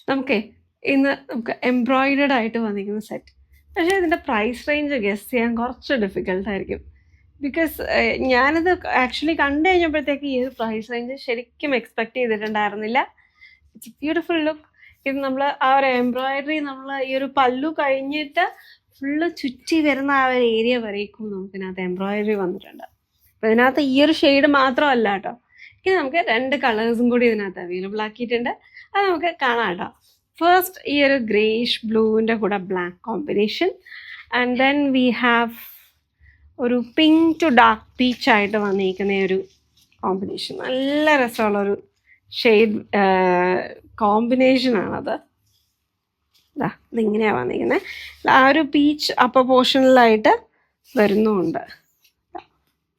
നമുക്കേ ഇന്ന് നമുക്ക് എംബ്രോയിഡേഡ് ആയിട്ട് വന്നിരിക്കുന്ന സെറ്റ്. പക്ഷേ ഇതിൻ്റെ പ്രൈസ് റേഞ്ച് ഗസ് ചെയ്യാൻ കുറച്ച് ഡിഫിക്കൽട്ടായിരിക്കും. ബിക്കോസ് ഞാനിത് ആക്ച്വലി കണ്ടു കഴിഞ്ഞപ്പോഴത്തേക്ക് ഈ ഒരു പ്രൈസ് റേഞ്ച് ശരിക്കും എക്സ്പെക്ട് ചെയ്തിട്ടുണ്ടായിരുന്നില്ല. It's beautiful look. ഇത് നമ്മൾ ആ ഒരു എംബ്രോയിഡറി നമ്മൾ ഈ ഒരു പല്ലു കഴിഞ്ഞിട്ട് ഫുള്ള് ചുറ്റി വരുന്ന ആ ഒരു ഏരിയ വരേക്കും നമുക്കിതിനകത്ത് എംബ്രോയിഡറി വന്നിട്ടുണ്ട്. അപ്പോൾ ഇതിനകത്ത് ഈ ഒരു ഷെയ്ഡ് മാത്രമല്ല കേട്ടോ, ഇത് നമുക്ക് 2 കളേഴ്സും കൂടി ഇതിനകത്ത് അവൈലബിൾ ആക്കിയിട്ടുണ്ട്. അത് നമുക്ക് കാണാം കേട്ടോ. ഫസ്റ്റ് ഈ ഒരു ഗ്രേഷ് ബ്ലൂവിൻ്റെ കൂടെ black combination, and then we have ഒരു പിങ്ക് ടു ഡാർക്ക് പീച്ച് ആയിട്ട് വന്നിരിക്കുന്ന ഒരു കോമ്പിനേഷൻ. നല്ല രസമുള്ളൊരു ഷെയ്ഡ് കോമ്പിനേഷനാണത്. ഇതിങ്ങനെയാണ് വന്നിരിക്കുന്നത്. ആ ഒരു പീച്ച് അപ്പർ പോർഷനിലായിട്ട് വരുന്നുമുണ്ട്.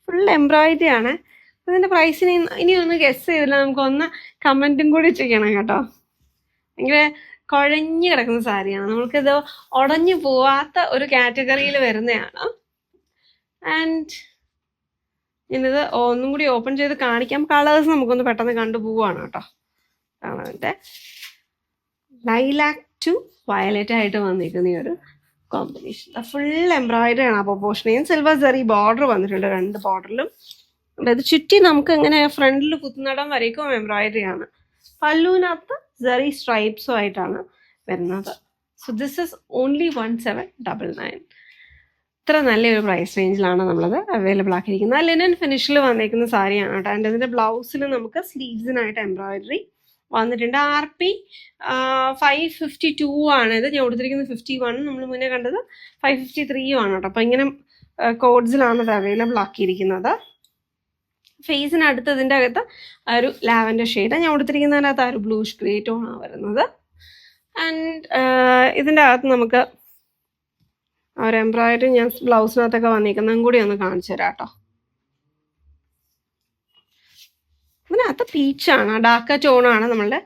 ഫുൾ എംബ്രോയിഡറി ആണ്. ഇതിൻ്റെ പ്രൈസിന് ഇനി ഒന്ന് ഗസ് ചെയ്തില്ല, നമുക്കൊന്ന് കമൻറ്റും കൂടി ചെയ്യണം കേട്ടോ. ഭയങ്കര കുഴഞ്ഞു കിടക്കുന്ന സാരിയാണ്, നമ്മൾക്കിത് ഉടഞ്ഞു പോവാത്ത ഒരു കാറ്റഗറിയിൽ വരുന്നതാണ്. ആൻഡ് ഇനിത് ഒന്നും കൂടി ഓപ്പൺ ചെയ്ത് കാണിക്കാം. കളേഴ്സ് നമുക്കൊന്ന് പെട്ടെന്ന് കണ്ടുപോവാണ് കേട്ടോ. കാണാൻ ലൈലാക്ക് ടു വയലറ്റ് ആയിട്ട് വന്നിരിക്കുന്ന ഈ ഒരു കോമ്പിനേഷൻ. ഫുൾ എംബ്രോയിഡറി ആണ്. അപ്പോൾ പോർഷനെയും സിൽവർ ജെറി ബോർഡർ വന്നിട്ടുണ്ട് 2 ബോർഡറിലും. അതായത് ചുറ്റി നമുക്ക് ഇങ്ങനെ ഫ്രണ്ടിൽ കുത്തുന്നിടം വരേക്കും എംബ്രോയിഡറി ആണ്. പല്ലുവിനകത്ത് ജെറി സ്ട്രൈപ്സും ആയിട്ടാണ് വരുന്നത്. So this is only 1799. ഇത്ര നല്ലൊരു പ്രൈസ് റേഞ്ചിലാണ് നമ്മളത് അവൈലബിൾ ആക്കിയിരിക്കുന്നത്. ലിനൻ ഫിനിഷിൽ വന്നിരിക്കുന്ന സാരിയാണ് കേട്ടോ. ആൻഡ് അതിൻ്റെ ബ്ലൗസിൽ നമുക്ക് സ്ലീവ്സിനായിട്ട് എംബ്രോയിഡറി വന്നിട്ടുണ്ട്. RP 552 ആണ്. ഇത് ഞാൻ കൊടുത്തിരിക്കുന്നത് 51, നമ്മൾ മുന്നേ കണ്ടത് 553 ആണ് കേട്ടോ. അപ്പോൾ ഇങ്ങനെ കോഡ്സിലാണ് അത് അവൈലബിൾ ആക്കിയിരിക്കുന്നത്. ഫേസിനടുത്ത് ഇതിൻ്റെ അകത്ത് ആ ഒരു ലാവൻഡർ ഷെയ്ഡ് ഞാൻ കൊടുത്തിരിക്കുന്നതിനകത്ത് ആ ഒരു ബ്ലൂഷ് ഗ്രേ ടോണാണ് വരുന്നത്. ആൻഡ് ഇതിൻ്റെ അകത്ത് നമുക്ക് ആ ഒരു എംബ്രോയിഡറി ഞാൻ ബ്ലൗസിനകത്തൊക്കെ വന്നിരിക്കുന്നതും കൂടി ഒന്ന് കാണിച്ചു തരാം കേട്ടോ. ഇതിനകത്ത് പീച്ചാണ്, ഡാർക്ക് ടോണാണ് നമ്മളുടെ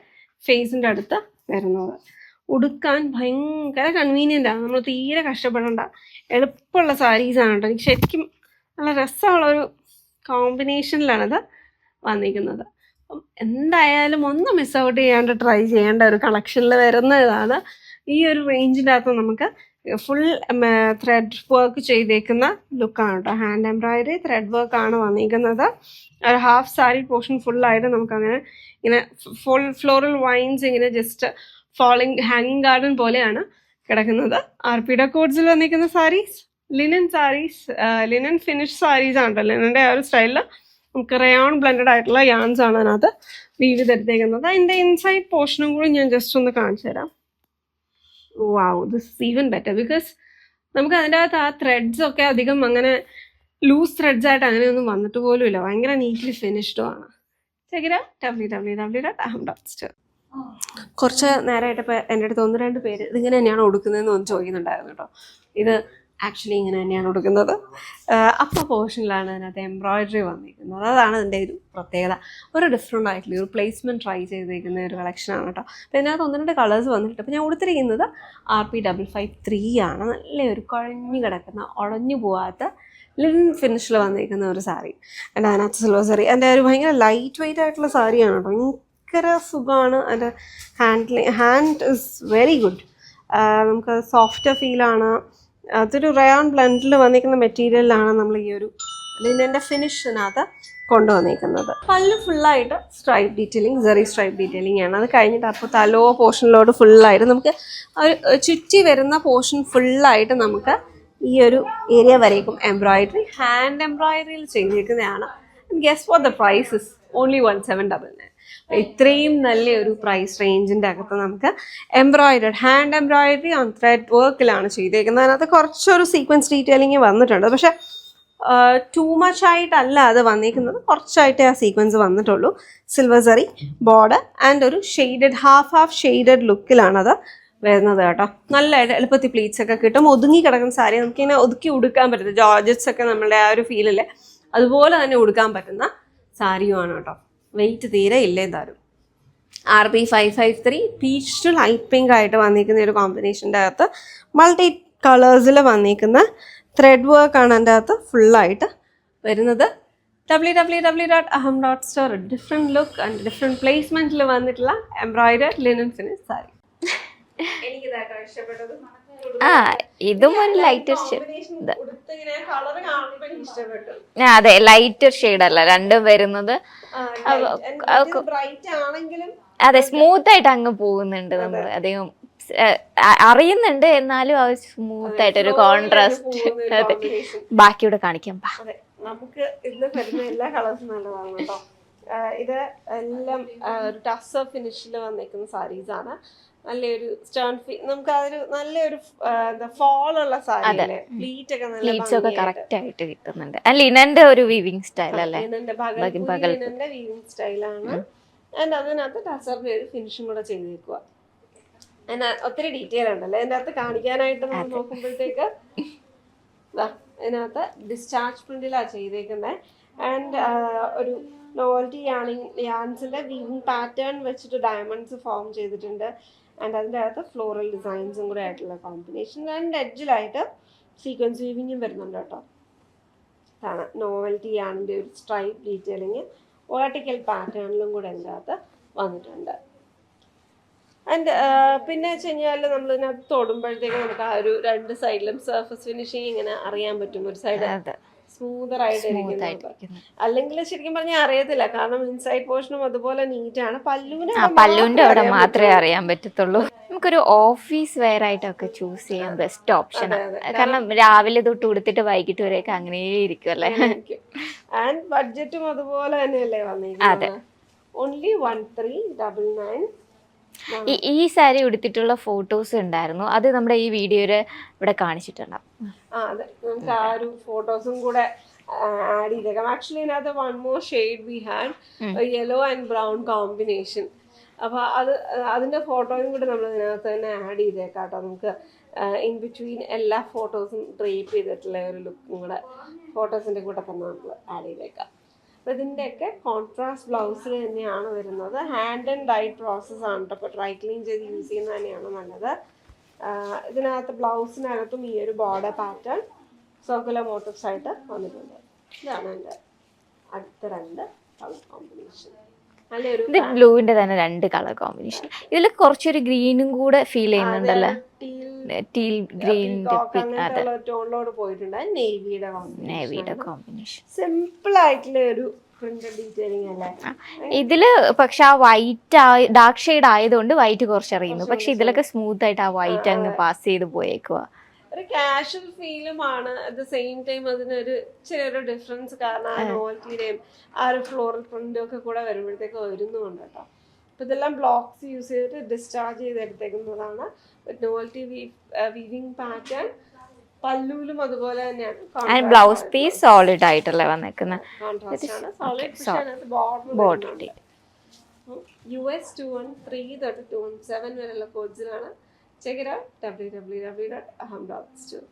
ഫേസിൻ്റെ അടുത്ത് വരുന്നത്. ഉടുക്കാൻ ഭയങ്കര കൺവീനിയൻ്റ് ആണ്, നമ്മൾ തീരെ കഷ്ടപ്പെടേണ്ട എളുപ്പമുള്ള സാരീസാണ് കേട്ടോ. എനിക്ക് ശരിക്കും നല്ല രസമുള്ളൊരു കോമ്പിനേഷനിലാണിത് വന്നിരിക്കുന്നത്. അപ്പം എന്തായാലും ഒന്ന് മിസ് ഔട്ട് ചെയ്യാണ്ട് ട്രൈ ചെയ്യേണ്ട ഒരു കളക്ഷനിൽ വരുന്നതാണ്. ഈ ഒരു റേഞ്ചിൻ്റെ അകത്ത് നമുക്ക് ഫുൾ ത്രെഡ് വർക്ക് ചെയ്തേക്കുന്ന ലുക്കാണ് കേട്ടോ. ഹാൻഡ് എംബ്രോയിഡറി ത്രെഡ് വർക്കാണ് വന്നിരിക്കുന്നത്. ഒരു ഹാഫ് സാരി പോർഷൻ ഫുള്ളായിട്ട് നമുക്കങ്ങനെ ഇങ്ങനെ ഫുൾ ഫ്ലോറൽ വൈൻസ് ഇങ്ങനെ ജസ്റ്റ് ഹാങ്ങിങ് ഗാർഡൻ പോലെയാണ് കിടക്കുന്നത്. RPയുടെ കോഡ്സിൽ വന്നിരിക്കുന്ന sarees linen sarees, linen finish sarees ആണ്. ലിനൻ്റെ ആ ഒരു സ്റ്റൈലിൽ നമുക്ക് റയോൺ ബ്ലെൻഡഡ് ആയിട്ടുള്ള യാൻസ് ആണ് അതിനകത്ത് വീവ് ചെയ്തെടുത്തേക്കുന്നത്. അതിൻ്റെ ഇൻസൈഡ് പോർഷനും കൂടി ഞാൻ ജസ്റ്റ് ഒന്ന് കാണിച്ചു തരാം. Wow, this is even better because നമുക്ക് അതിൻ്റെ അകത്ത് ആ ത്രെഡ്സ് ഒക്കെ അധികം അങ്ങനെ ലൂസ് ത്രെഡ്സ് ആയിട്ട് അങ്ങനെയൊന്നും വന്നിട്ട് പോലും ഇല്ല. ഭയങ്കര നീറ്റ്ലി ഫിനിഷ്ഡും ആണ്. www.aham.store. കുറച്ച് നേരമായിട്ട് ഇപ്പോൾ എൻ്റെ അടുത്ത് 1-2 പേര് ഇതിങ്ങനെ തന്നെയാണ് ഉടുക്കുന്നതെന്ന് ഒന്ന് ചോദിക്കുന്നുണ്ടായിരുന്നു കേട്ടോ. ഇത് ആക്ച്വലി ഇങ്ങനെ തന്നെയാണ് കൊടുക്കുന്നത്. അപ്പർ പോർഷനിലാണ് അതിനകത്ത് എംബ്രോയിഡറി വന്നിരിക്കുന്നത്. അതാണ് ഇതിൻ്റെ ഒരു പ്രത്യേകത. ഒരു ഡിഫറെൻ്റ് ആയിട്ടുള്ള ഒരു പ്ലേസ്മെൻറ്റ് ട്രൈ ചെയ്തിരിക്കുന്ന ഒരു കളക്ഷനാണ് കേട്ടോ. അപ്പോൾ ഇതിനകത്ത് 1-2 കളേഴ്സ് വന്നിട്ടുണ്ട്. അപ്പോൾ ഞാൻ കൊടുത്തിരിക്കുന്നത് RP 553 ആണ്. നല്ലൊരു കുഴഞ്ഞു കിടക്കുന്ന ഉടഞ്ഞു പോകാത്ത ലിനൻ ഫിനിഷിൽ വന്നിരിക്കുന്ന ഒരു സാരി. എൻ്റെ അതിനകത്ത് സിൽവർ സാരി. എൻ്റെ ഒരു ഭയങ്കര ലൈറ്റ് വെയ്റ്റ് ആയിട്ടുള്ള സാരിയാണ് കേട്ടോ. ഭയങ്കര സുഖമാണ്. അതിൻ്റെ ഹാൻഡ് ഇസ് വെരി ഗുഡ്. നമുക്ക് സോഫ്റ്റ് ഫീലാണ്. അതൊരു റയോൺ ബ്ലെൻഡിൽ വന്നിരിക്കുന്ന മെറ്റീരിയലിലാണ് നമ്മൾ ഈ ഒരു ലിനൻ്റെ ഫിനിഷിനകത്ത് കൊണ്ടുവന്നിരിക്കുന്നത്. പല്ല് ഫുള്ളായിട്ട് stripe detailing, Jerry stripe detailing ആണ്. അത് കഴിഞ്ഞിട്ട് അപ്പോൾ തലോ പോർഷനിലോട്ട് ഫുള്ളായിട്ട് നമുക്ക് ചുറ്റി വരുന്ന പോർഷൻ ഫുള്ളായിട്ട് നമുക്ക് ഈ ഒരു ഏരിയ വരേക്കും എംബ്രോയിഡറി, ഹാൻഡ് എംബ്രോയിഡറിയിൽ ചെയ്തിരിക്കുന്നതാണ്. Guess for the price is only 1799. ഇത്രയും നല്ലൊരു പ്രൈസ് റേഞ്ചിൻ്റെ അകത്ത് നമുക്ക് ഹാൻഡ് എംബ്രോയിഡറി ഓൺ ത്രെഡ് വർക്കിലാണ് ചെയ്തേക്കുന്നത്. അതിനകത്ത് കുറച്ചൊരു സീക്വൻസ് ഡീറ്റെയിലിംഗ് വന്നിട്ടുണ്ട്. പക്ഷെ ടൂ മച്ച് ആയിട്ടല്ല അത് വന്നിരിക്കുന്നത്, കുറച്ചായിട്ടേ ആ സീക്വൻസ് വന്നിട്ടുള്ളൂ. സിൽവർ ജെറി ബോർഡർ ആൻഡ് ഒരു ഷെയ്ഡഡ് ഹാഫ് ഷെയ്ഡഡ് ലുക്കിലാണത് വരുന്നത് കേട്ടോ. നല്ല എളുപ്പത്തിൽ പ്ലീറ്റ്സ് ഒക്കെ കിട്ടും. ഒതുങ്ങി കിടക്കുന്ന സാരി നമുക്കിങ്ങനെ ഒതുക്കി ഉടുക്കാൻ പറ്റുന്നത്. ജോർജറ്റ്സ് ഒക്കെ നമ്മളുടെ ആ ഒരു ഫീലില്ലേ അതുപോലെ തന്നെ ഉടുക്കാൻ പറ്റുന്ന സാരിയുമാണ് കേട്ടോ. വെയിറ്റ് തീരെ ഇല്ല. എന്തായാലും RP 553 peach to light pink ആയിട്ട് വന്നിരിക്കുന്ന ഒരു കോമ്പിനേഷൻ്റെ അകത്ത് മൾട്ടി കളേഴ്സിൽ വന്നിരിക്കുന്ന ത്രെഡ് വർക്കാണ് അതിൻ്റെ അകത്ത് ഫുള്ളായിട്ട് വരുന്നത്. www.aham.store. Different look and different പ്ലേസ്മെൻറ്റിൽ വന്നിട്ടുള്ള എംബ്രോയിഡറി ലിനൻ ഫിനിഷ് സാരി. എനിക്ക് ഇതാട്ടോ ഇഷ്ടപ്പെട്ടത്. ആ ഇതും ഒരു ലൈറ്റർ ഇഷ്ടപ്പെട്ടു. അതെ ലൈറ്റർ ഷെയ്ഡ് അല്ല രണ്ടും വരുന്നത്. ബ്രൈറ്റ് ആണെങ്കിലും അതെ സ്മൂത്ത് ആയിട്ട് അങ്ങ് പോകുന്നുണ്ട് നമ്മൾ അധികം അറിയുന്നുണ്ട് എന്നാലും ആ സ്മൂത്ത് ആയിട്ട് ഒരു കോൺട്രാസ്റ്റ്. അതെ ബാക്കിയൂടെ കാണിക്കാം. നമുക്ക് ഇന്ന് വരുന്ന എല്ലാ കളേഴ്സും നല്ലതാണ് കേട്ടോ. ഇത് എല്ലാം ഒരു ടസർ ഫിനിഷിൽ വന്നിരിക്കുന്ന സാരീസ് ആണ്. നല്ലൊരു സ്റ്റേൺ നമുക്ക് അതൊരു നല്ലൊരു ഫോൾ ഉള്ള സാരി അല്ലേ. പ്ലീറ്റ് ഒക്കെ നല്ല കറക്റ്റ് ആയിട്ട് കിട്ടുന്നുണ്ട്. ലിനന്റെ ഒരു വീവിംഗ് സ്റ്റൈൽ അല്ലേ, ലിനന്റെ വീവിംഗ് സ്റ്റൈലാണ്. ആൻഡ് അതിനകത്ത് ടസറിന്റെ ഒരു ഫിനിഷും കൂടെ ചെയ്തേക്കുക. ഒത്തിരി ഡീറ്റെയിൽ ഉണ്ടല്ലോ അതിൻ്റെ അകത്ത് കാണിക്കാനായിട്ട് നമ്മൾ നോക്കുമ്പോഴത്തേക്ക്. ഇതിനകത്ത് ഡിസ്ചാർജ് പ്രിന്റിലാണ് ചെയ്തേക്കുന്നത്. ആൻഡ് ഒരു നോവൽറ്റി യാൻസിന്റെ വീവിംഗ് പാറ്റേൺ വെച്ചിട്ട് ഡയമണ്ട്സ് ഫോം ചെയ്തിട്ടുണ്ട്. ആൻഡ് അതിൻ്റെ അകത്ത് ഫ്ലോറൽ ഡിസൈൻസും കൂടെ ആയിട്ടുള്ള കോമ്പിനേഷൻ. ആൻഡ് എഡ്ജിലായിട്ട് സീക്വൻസ് വീവിങ്ങും വരുന്നുണ്ട് കേട്ടോ. അതാണ് നോവൽറ്റി യാണിൻ്റെ ഒരു സ്ട്രൈപ്പ് ഡീറ്റെയിലിങ് വേർട്ടിക്കൽ പാറ്റേണിലും കൂടെ അതിൻ്റെ അകത്ത് വന്നിട്ടുണ്ട്. ആൻഡ് പിന്നെ വെച്ച് കഴിഞ്ഞാൽ നമ്മൾ ഇതിനകത്ത് തൊടുമ്പോഴത്തേക്ക് നമുക്ക് ആ ഒരു രണ്ട് സൈഡിലും സർഫസ് ഫിനിഷിങ് ഇങ്ങനെ അറിയാൻ പറ്റും. ഒരു സൈഡ് സ്മൂത്തർ ആയിട്ട് ഇരിക്കുന്നത്. അല്ലെങ്കിൽ ശരിക്കും പറഞ്ഞാൽ അറിയത്തില്ല, കാരണം ഇൻസൈഡ് പോർഷനും അതുപോലെ നീറ്റാണ്. പല്ലുവിന്റെ അവിടെ മാത്രമേ അറിയാൻ പറ്റത്തുള്ളൂ. നമുക്കൊരു ഓഫീസ് വെയർ ആയിട്ടൊക്കെ ചൂസ് ചെയ്യാൻ ബെസ്റ്റ് ഓപ്ഷൻ. കാരണം രാവിലെ തൊട്ട് ഉടുത്തിട്ട് വൈകിട്ട് വരെയൊക്കെ അങ്ങനെ ഇരിക്കും അല്ലേ. ആൻഡ് ബഡ്ജറ്റും അതുപോലെ തന്നെയല്ലേ വന്നിരിക്കുന്നത്. ഓൺലി 1399. ഈ സാരി ഉടുത്തിട്ടുള്ള ഫോട്ടോസ് ഉണ്ടായിരുന്നു, അത് നമ്മുടെ ഈ വീഡിയോയില് ഇവിടെ കാണിച്ചിട്ടുണ്ടാവും. അതെ നമുക്ക് ആ ഒരു ഫോട്ടോസും കൂടെ ആഡ് ചെയ്തേക്കാം. ആക്ച്വലി ഇതിനകത്ത് one more shade we had, yellow and brown combination. അപ്പോൾ അതിന്റെ ഫോട്ടോയും കൂടെ നമ്മൾ ഇതിനകത്ത് തന്നെ ആഡ് ചെയ്തേക്കാം കേട്ടോ. നമുക്ക് ഇൻ ബിറ്റ്വീൻ എല്ലാ ഫോട്ടോസും ഡ്രേപ്പ് ചെയ്തിട്ടുള്ള ഒരു ലുക്കും കൂടെ ഫോട്ടോസിന്റെ കൂടെ തന്നെ നമ്മൾ ആഡ് ചെയ്തേക്കാം. അപ്പോൾ ഇതിൻ്റെയൊക്കെ കോൺട്രാസ്റ്റ് ബ്ലൗസിൽ തന്നെയാണ് വരുന്നത്. ഹാൻഡ് ആൻഡ് ഡൈ പ്രോസസ്സാണ് കേട്ടോ. അപ്പോൾ ഡ്രൈ ക്ലീൻ ചെയ്ത് യൂസ് ചെയ്യുന്നത് തന്നെയാണ് നല്ലത്. ഇതിനകത്ത് ബ്ലൗസിനകത്തും ഈ ഒരു ബോർഡർ പാറ്റേൺ സർക്കുലർ മോട്ടീവ്സ് ആയിട്ട് വന്നിട്ടുണ്ട്. ഇതാണ് എൻ്റെ അടുത്ത രണ്ട് കളർ കോമ്പിനേഷൻ. ഇത് ബ്ലൂവിന്റെ തന്നെ രണ്ട് കളർ കോമ്പിനേഷൻ. ഇതിൽ കുറച്ചൊരു ഗ്രീനും കൂടെ ഫീൽ ചെയ്യുന്നുണ്ടല്ലോ. ടീൽ ഗ്രീൻ ടോണിലോട് പോയിട്ടുണ്ട്. നേവിയുടെ കോമ്പിനേഷൻ സിമ്പിൾ ആയിട്ടുള്ള ഒരു പ്രിന്റഡ് ഡീറ്റെയിലിംഗ് അല്ലേ ഇതില്. പക്ഷെ ആ വൈറ്റ് ഡാർക്ക് ഷെയ്ഡ് ആയതുകൊണ്ട് വൈറ്റ് കുറച്ച് അറിയുന്നു. പക്ഷെ ഇതിലൊക്കെ സ്മൂത്ത് ആയിട്ട് ആ വൈറ്റ് അങ്ങ് പാസ് ചെയ്ത് പോയേക്കുക. ഒരു കാഷ്വൽ ഫീലുമാണ്. അറ്റ് ദ സെയിം ടൈം അതിനൊരു ചെറിയൊരു ഡിഫറൻസ്, കാരണം ആ നോവൽറ്റിയുടെയും ആ ഒരു ഫ്ലോറൽ പ്രിന്റും ഒക്കെ കൂടെ വരുമ്പോഴത്തേക്ക് വരുന്നുണ്ട് കേട്ടോ. അപ്പൊ ഇതെല്ലാം ബ്ലോക്സ് യൂസ് ചെയ്തിട്ട് ഡിസ്ചാർജ് ചെയ്തെടുത്തേക്കുന്നതാണ്. നോവൽറ്റി വീവിംഗ് പാറ്റേൺ പല്ലൂലും അതുപോലെ തന്നെയാണ്. ബ്ലൗസ് പീസ് സോളിഡ് ആയിട്ടല്ലേ വന്നേക്കുന്നത്. US 213 തൊട്ട് 217 വരെയുള്ള കോഡ്സിലാണ്. Check it out, www.aham.store.